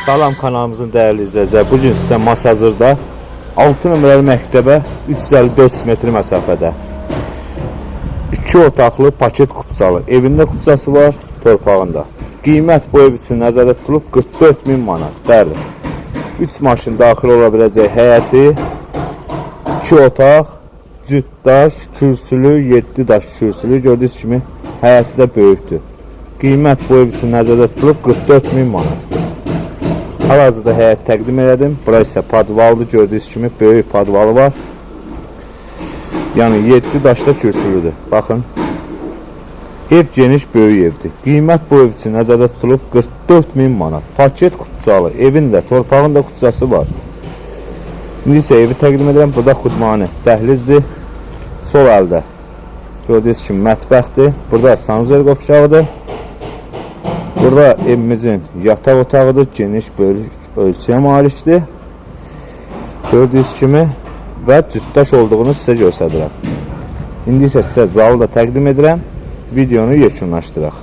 Salam kanalımızın değerli izləyicilər. Bugün sizə Masazırda 6 nömrəli məktəbə 354 metr məsafədə 2 otaqlı paket kupçalı evində kupçası var, torpağında. Qiymət bu ev üçün nəzərdə tutulub 44.000 manat. Bəli. 3 maşın daxil ola biləcək həyəti, 2 otaq, cütdaş, kürsülü, 7 daş kürsülü. Gördüyünüz kimi həyəti də böyükdür. Qiymət bu ev üçün nəzərdə tutulub 44.000 manat. Hal-hazırda həyət təqdim elədim. Bura isə padvaldır. Gördüyünüz kimi böyük padvalı var. Yəni 7 daşda kürsülüdür. Baxın. Ev geniş, böyük evdir. Qiymət bu ev üçün nəzərdə tutulub 44.000 manat. Paket kupçalı. Evin də, torpağın da kupçası var. İndi isə evi təqdim edirəm. Burada xudmani dəhlizdir. Sol əldə gördüyünüz kimi mətbəxdir. Burada sanuzel qovşağıdır. Burada evimizin yataq otağıdır. Geniş böyük ölçüyə malikdir. Gördüyünüz kimi və cütdaş olduğunu sizə göstərirəm. İndi isə sizə zalı da təqdim edirəm. Videonu yekunlaşdıraq.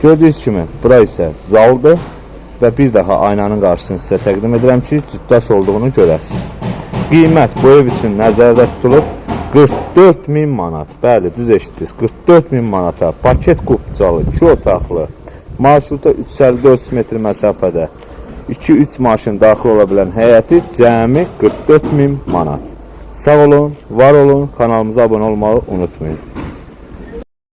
Gördüyünüz kimi bura isə zaldır və bir daha aynanın qarşısını sizə təqdim edirəm ki, cütdaş olduğunu görəsiniz. Qiymət bu ev üçün nəzərdə tutulub 44.000 manat. Bəli, düz eşitdiniz. 44.000 manata paket kupçalı, 2 otaqlı, marşruta 354 metr məsafədə 2-3 maşın daxil ola bilən həyəti cəmi 44.000 manat. Sağ olun, var olun, kanalımıza abunə olmağı unutmayın.